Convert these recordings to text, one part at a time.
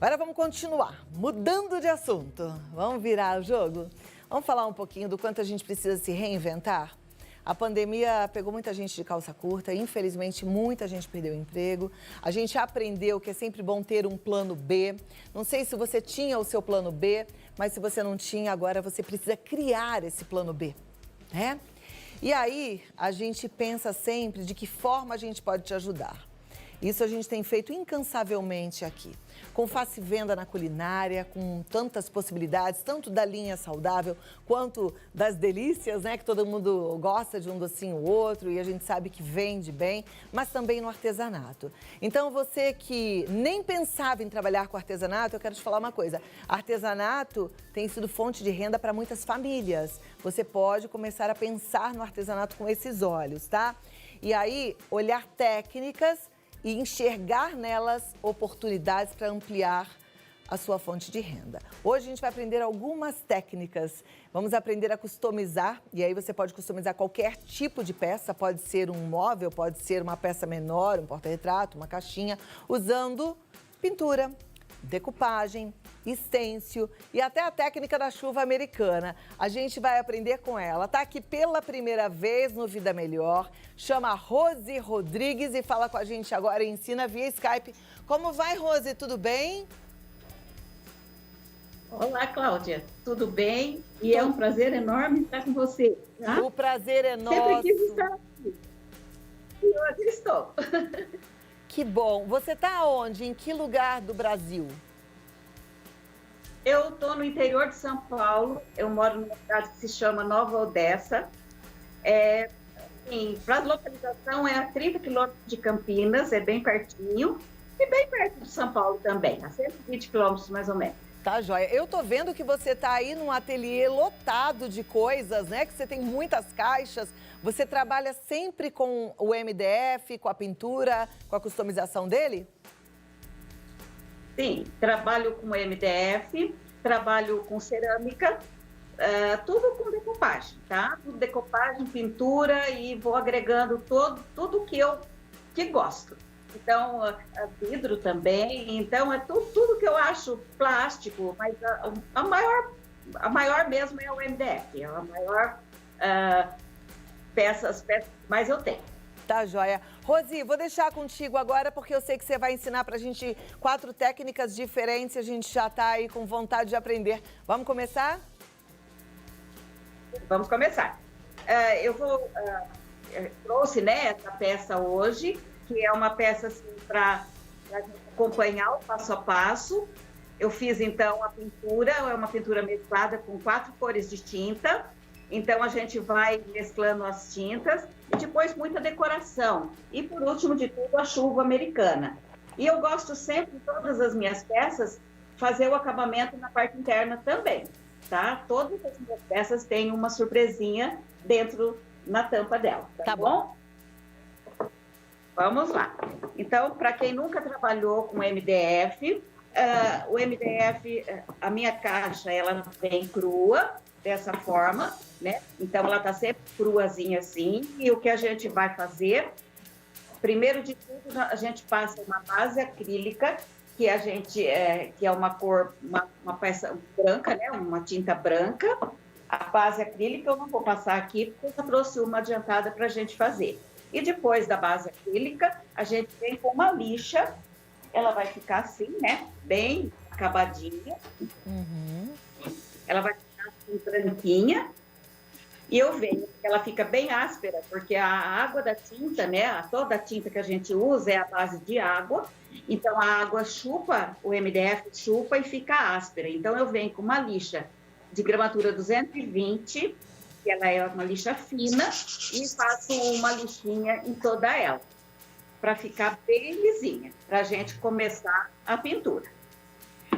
Agora vamos continuar, mudando de assunto. Vamos virar o jogo? Vamos falar um pouquinho do quanto a gente precisa se reinventar? A pandemia pegou muita gente de calça curta, infelizmente muita gente perdeu o emprego. A gente aprendeu que é sempre bom ter um plano B. Não sei se você tinha o seu plano B, mas se você não tinha, agora você precisa criar esse plano B, né? E aí, a gente pensa sempre de que forma a gente pode te ajudar. Isso a gente tem feito incansavelmente aqui, com Face Venda na culinária, com tantas possibilidades, tanto da linha saudável, quanto das delícias, né? Que todo mundo gosta de um docinho ou outro e a gente sabe que vende bem, mas também no artesanato. Então, você que nem pensava em trabalhar com artesanato, eu quero te falar uma coisa. Artesanato tem sido fonte de renda para muitas famílias. Você pode começar a pensar no artesanato com esses olhos, tá? E aí, olhar técnicas e enxergar nelas oportunidades para ampliar a sua fonte de renda. Hoje a gente vai aprender algumas técnicas. Vamos aprender a customizar, e aí você pode customizar qualquer tipo de peça, pode ser um móvel, pode ser uma peça menor, um porta-retrato, uma caixinha, usando pintura, decupagem, estêncil e até a técnica da chuva americana. A gente vai aprender com ela. Tá aqui pela primeira vez no Vida Melhor. Chama Rose Rodrigues e fala com a gente agora e ensina via Skype. Como vai, Rose? Tudo bem? Olá, Cláudia. Tudo bem? E é um prazer enorme estar com você. Tá? O prazer é nosso. Sempre quis estar aqui. E hoje estou. Que bom. Você está onde? Em que lugar do Brasil? Eu estou no interior de São Paulo. Eu moro numa cidade que se chama Nova Odessa. Para a localização é a 30 quilômetros de Campinas, é bem pertinho. E bem perto de São Paulo também, a 120 quilômetros mais ou menos. Tá, joia. Eu tô vendo que você tá aí num ateliê lotado de coisas, né? Que você tem muitas caixas. Você trabalha sempre com o MDF, com a pintura, com a customização dele? Sim, trabalho com MDF, trabalho com cerâmica, tudo com decopagem, tá? Tudo decopagem, pintura e vou agregando tudo que gosto. Então, vidro também, então é tudo que eu acho plástico, mas a maior mesmo é o MDF, é a maior peças que mais eu tenho. Tá, joia. Rosi, vou deixar contigo agora, porque eu sei que você vai ensinar pra gente 4 técnicas diferentes e a gente já tá aí com vontade de aprender. Vamos começar? Vamos começar. Trouxe, né, essa peça hoje, que é uma peça assim, para acompanhar o passo a passo. Eu fiz, então, a pintura, é uma pintura mesclada com 4 cores de tinta. Então, a gente vai mesclando as tintas e depois muita decoração. E, por último de tudo, a chuva americana. E eu gosto sempre, em todas as minhas peças, fazer o acabamento na parte interna também, tá? Todas as minhas peças têm uma surpresinha dentro, na tampa dela, tá bom? Vamos lá. Então, para quem nunca trabalhou com MDF, o MDF, a minha caixa, ela vem crua, dessa forma, né? Então, ela tá sempre cruazinha assim. E o que a gente vai fazer, primeiro de tudo, a gente passa uma base acrílica, que é uma cor, uma peça branca, né? Uma tinta branca. A base acrílica eu não vou passar aqui, porque eu já trouxe uma adiantada para a gente fazer. E depois da base acrílica, a gente vem com uma lixa, ela vai ficar assim, né? Bem acabadinha. Uhum. Ela vai ficar assim, branquinha. E eu venho, ela fica bem áspera, porque a água da tinta, né? Toda a tinta que a gente usa é a base de água. Então, a água chupa, o MDF chupa e fica áspera. Então, eu venho com uma lixa de gramatura 220, que ela é uma lixa fina, e faço uma lixinha em toda ela, para ficar bem lisinha, para a gente começar a pintura.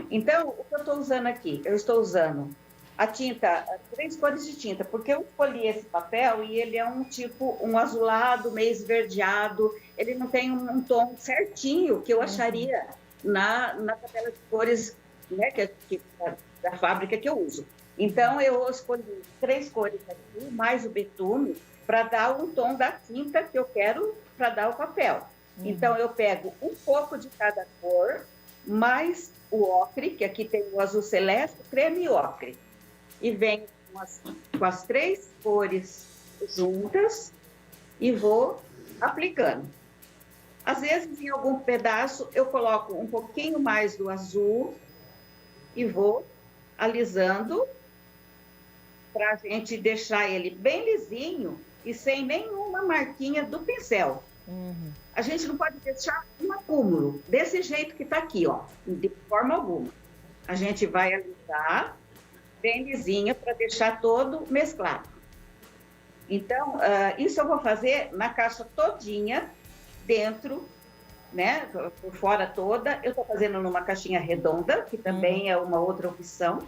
Então, o que eu estou usando aqui? Eu estou usando a tinta, 3 cores de tinta, porque eu escolhi esse papel e ele é um azulado, meio esverdeado, ele não tem um tom certinho que eu acharia na tabela de cores, né, da fábrica que eu uso. Então, eu escolhi 3 cores aqui, mais o betume, para dar um tom da tinta que eu quero para dar o papel. Então, eu pego um pouco de cada cor mais o ocre, que aqui tem o azul celeste, creme e ocre. E venho com as 3 cores juntas e vou aplicando. Às vezes, em algum pedaço, eu coloco um pouquinho mais do azul e vou alisando para a gente deixar ele bem lisinho e sem nenhuma marquinha do pincel. A gente não pode deixar um acúmulo, desse jeito que está aqui, ó, de forma alguma. A gente vai alisar bem lisinho para deixar todo mesclado. Então, isso eu vou fazer na caixa todinha, dentro, né, por fora toda. Eu estou fazendo numa caixinha redonda, que também é uma outra opção.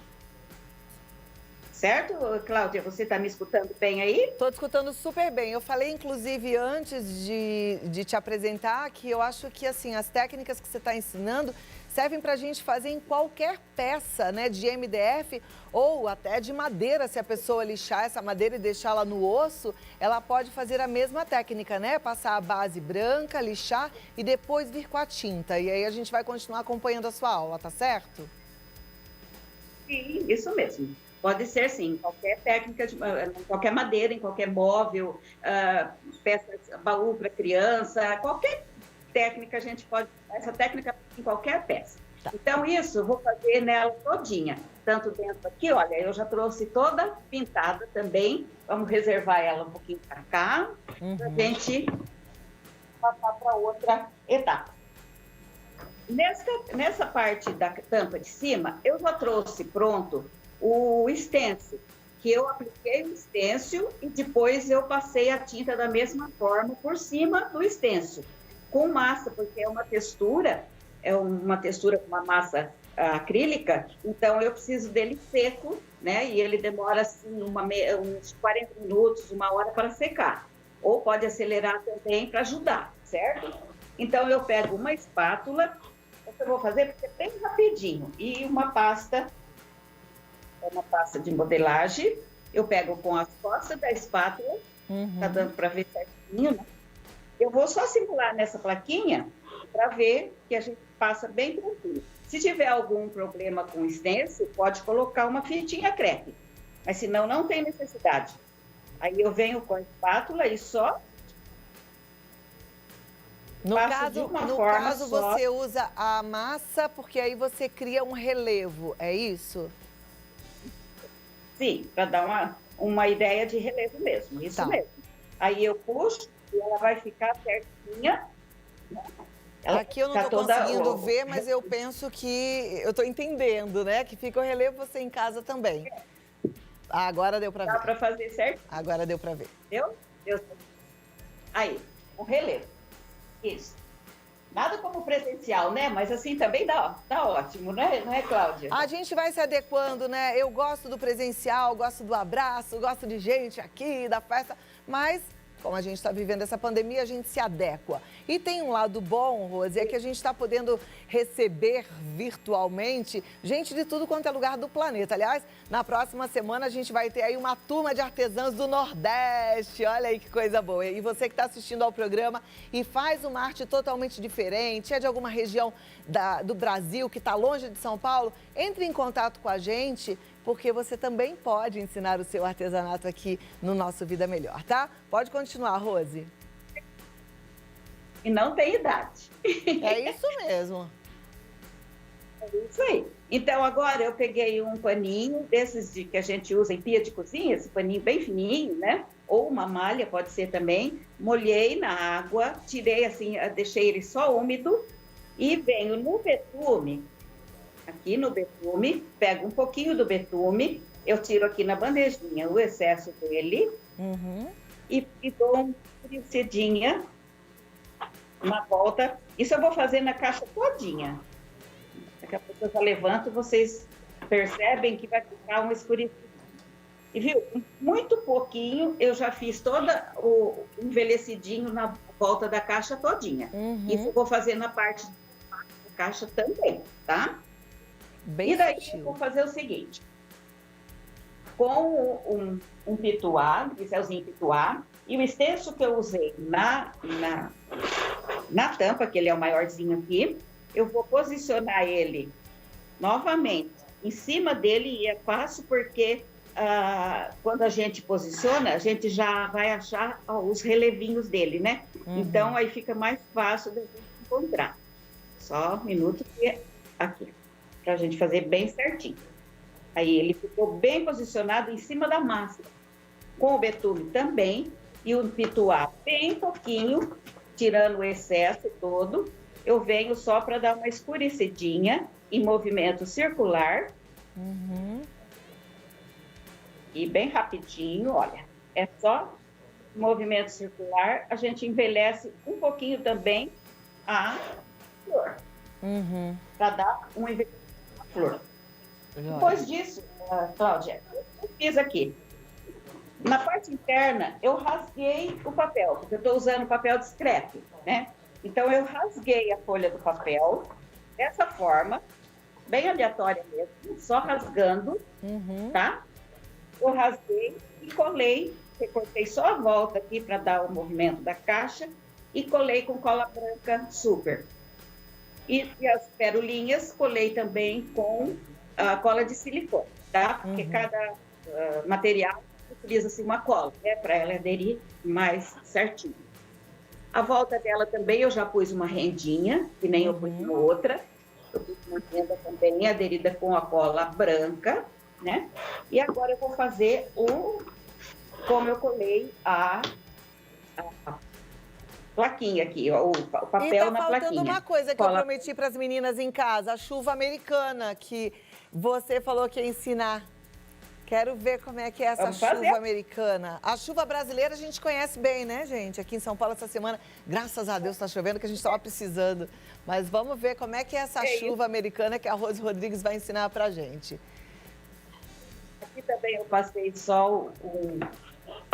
Certo, Cláudia? Você está me escutando bem aí? Estou te escutando super bem. Eu falei, inclusive, antes de te apresentar, que eu acho que assim, as técnicas que você está ensinando servem para a gente fazer em qualquer peça, né, de MDF ou até de madeira. Se a pessoa lixar essa madeira e deixá-la no osso, ela pode fazer a mesma técnica, né? Passar a base branca, lixar e depois vir com a tinta. E aí a gente vai continuar acompanhando a sua aula, tá certo? Sim, isso mesmo. Pode ser, sim, qualquer técnica, qualquer madeira, em qualquer móvel, peças, baú para criança, qualquer técnica a gente pode, essa técnica em qualquer peça. Tá. Então, isso eu vou fazer nela todinha, tanto dentro aqui, olha, eu já trouxe toda pintada também, vamos reservar ela um pouquinho para cá, para a gente passar para outra etapa. Nessa parte da tampa de cima, eu já trouxe pronto o stencil, que eu apliquei o stencil e depois eu passei a tinta da mesma forma por cima do stencil, com massa, porque é uma textura com uma massa acrílica, então eu preciso dele seco, né? E ele demora assim uns 40 minutos, 1 hora para secar. Ou pode acelerar também para ajudar, certo? Então eu pego uma espátula, eu vou fazer porque é bem rapidinho, e uma pasta de modelagem, eu pego com as costas da espátula, tá dando para ver certinho, né? Eu vou só simular nessa plaquinha para ver que a gente passa bem tranquilo. Se tiver algum problema com o stencil, pode colocar uma fitinha crepe, mas senão não tem necessidade. Aí eu venho com a espátula e só No caso, só. Você usa a massa porque aí você cria um relevo, é isso? Sim, para dar uma ideia de relevo mesmo, isso tá. mesmo. Aí eu puxo e ela vai ficar certinha. Aqui eu não estou conseguindo ver, mas eu penso que eu estou entendendo, né? Que fica o relevo você em casa também. Agora deu para ver. Dá para fazer certo? Agora deu para ver. Deu? Aí, o relevo. Isso. Nada como presencial, né? Mas assim também dá ótimo, né? Não é, Cláudia? A gente vai se adequando, né? Eu gosto do presencial, gosto do abraço, gosto de gente aqui, da festa, mas como a gente está vivendo essa pandemia, a gente se adequa. E tem um lado bom, Rose, é que a gente está podendo receber virtualmente gente de tudo quanto é lugar do planeta. Aliás, na próxima semana a gente vai ter aí uma turma de artesãs do Nordeste. Olha aí que coisa boa. E você que está assistindo ao programa e faz uma arte totalmente diferente, é de alguma região do Brasil que está longe de São Paulo, entre em contato com a gente, porque você também pode ensinar o seu artesanato aqui no nosso Vida Melhor, tá? Pode continuar, Rose. E não tem idade. É isso mesmo. É isso aí. Então, agora eu peguei um paninho desses que a gente usa em pia de cozinha, esse paninho bem fininho, né? Ou uma malha, pode ser também. Molhei na água, tirei assim, deixei ele só úmido e venho no betume. Aqui no betume, pego um pouquinho do betume, eu tiro aqui na bandejinha o excesso dele e dou uma escurecidinha na volta. Isso eu vou fazer na caixa todinha. Daqui a pouco eu já levanto, vocês percebem que vai ficar uma escurecidinha. E viu, muito pouquinho eu já fiz todo o envelhecidinho na volta da caixa todinha. Isso eu vou fazer na parte da caixa também, tá? Bem e daí sutil. eu vou fazer o seguinte, com um pituá, um pincelzinho pituá, e o stencil que eu usei na tampa, que ele é o maiorzinho aqui, eu vou posicionar ele novamente em cima dele, e é fácil porque quando a gente posiciona, a gente já vai achar os relevinhos dele, né? Então, aí fica mais fácil da gente encontrar. Só um minuto que aqui, para a gente fazer bem certinho. Aí ele ficou bem posicionado em cima da massa. Com o betume também, e o pituá bem pouquinho, tirando o excesso todo, eu venho só para dar uma escurecidinha em movimento circular. E bem rapidinho, olha, é só movimento circular, a gente envelhece um pouquinho também a flor, para dar um envelhecimento na flor. Depois disso, Cláudia, eu fiz aqui. Na parte interna, eu rasguei o papel, porque eu estou usando papel discreto, né? Então, eu rasguei a folha do papel dessa forma, bem aleatória mesmo, só rasgando, tá? Eu rasguei e colei, recortei só a volta aqui para dar o movimento da caixa e colei com cola branca super. E as perolinhas colei também com a cola de silicone, tá? Porque cada material utiliza-se uma cola, né? Para ela aderir mais certinho. A volta dela também eu já pus uma rendinha, que nem eu pus na outra. Eu pus uma renda também aderida com a cola branca, né? E agora eu vou fazer como eu colei a plaquinha aqui, ó, o papel na plaquinha. E tá faltando uma coisa que eu prometi para as meninas em casa, a chuva americana, que você falou que ia ensinar. Quero ver como é que é essa chuva americana. A chuva brasileira a gente conhece bem, né, gente? Aqui em São Paulo essa semana, graças a Deus, está chovendo, que a gente estava precisando. Mas vamos ver como é que é essa chuva americana que a Rose Rodrigues vai ensinar pra gente. Aqui também eu passei só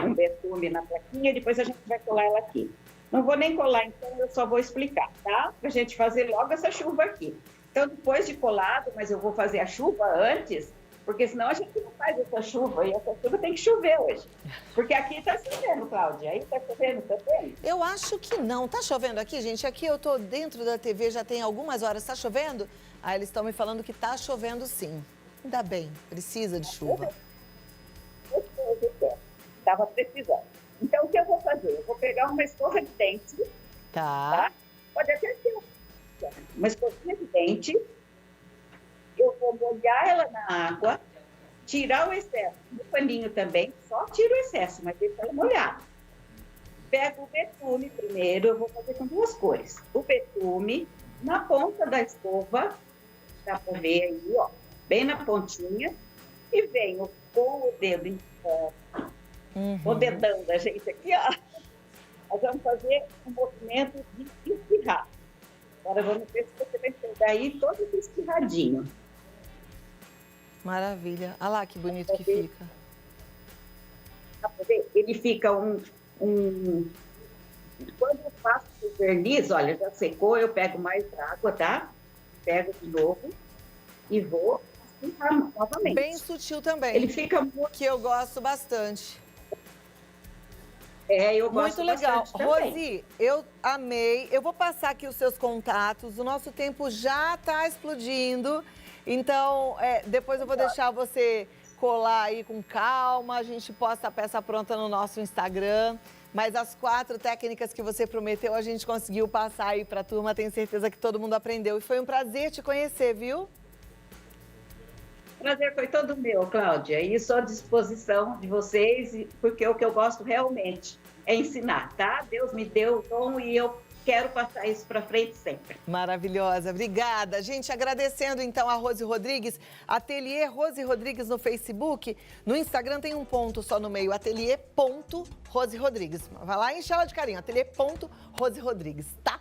um betume na plaquinha, depois a gente vai colar ela aqui. Não vou nem colar, então eu só vou explicar, tá? Pra gente fazer logo essa chuva aqui. Então, depois de colado, mas eu vou fazer a chuva antes, porque senão a gente não faz essa chuva, e essa chuva tem que chover hoje. Porque aqui está chovendo, Cláudia, aí está chovendo também? Eu acho que não. Tá chovendo aqui, gente? Aqui eu tô dentro da TV já tem algumas horas. Tá chovendo? Aí eles estão me falando que tá chovendo sim. Ainda bem, precisa de chuva. Estava precisando. Então, o que eu vou fazer? Eu vou pegar uma escova de dente. Tá. Pode até ser uma escovinha de dente. Eu vou molhar ela na água, tirar o excesso do paninho também, só tiro o excesso, mas deixa ela molhada. Pego o betume primeiro, eu vou fazer com duas cores. O betume na ponta da escova, dá para ver aí, ó, bem na pontinha, e venho com o dedo, o dedão da gente aqui, ó. Nós vamos fazer um movimento de espirrar. Agora vamos ver se você vai pegar aí todo esse espirradinho. Maravilha. Olha lá que bonito que fica. Ele fica Quando eu faço o verniz, olha, já secou, eu pego mais água, tá? Pego de novo e vou espirrar novamente. Bem sutil também. Ele fica muito... Que eu gosto bastante. Eu gosto muito legal. também. Rosi, eu amei. Eu vou passar aqui os seus contatos. O nosso tempo já está explodindo. Então, depois eu vou deixar você colar aí com calma. A gente posta a peça pronta no nosso Instagram. Mas as 4 técnicas que você prometeu, a gente conseguiu passar aí para a turma. Tenho certeza que todo mundo aprendeu. E foi um prazer te conhecer, viu? O prazer foi todo meu, Cláudia. E estou à disposição de vocês, porque o que eu gosto realmente é ensinar, tá? Deus me deu o dom e eu quero passar isso para frente sempre. Maravilhosa, obrigada. Gente, agradecendo então a Rose Rodrigues, Ateliê Rose Rodrigues no Facebook. No Instagram tem um ponto só no meio, ateliê.Rose Rodrigues. Vai lá e enche ela de carinho, ateliê.Rose Rodrigues, tá?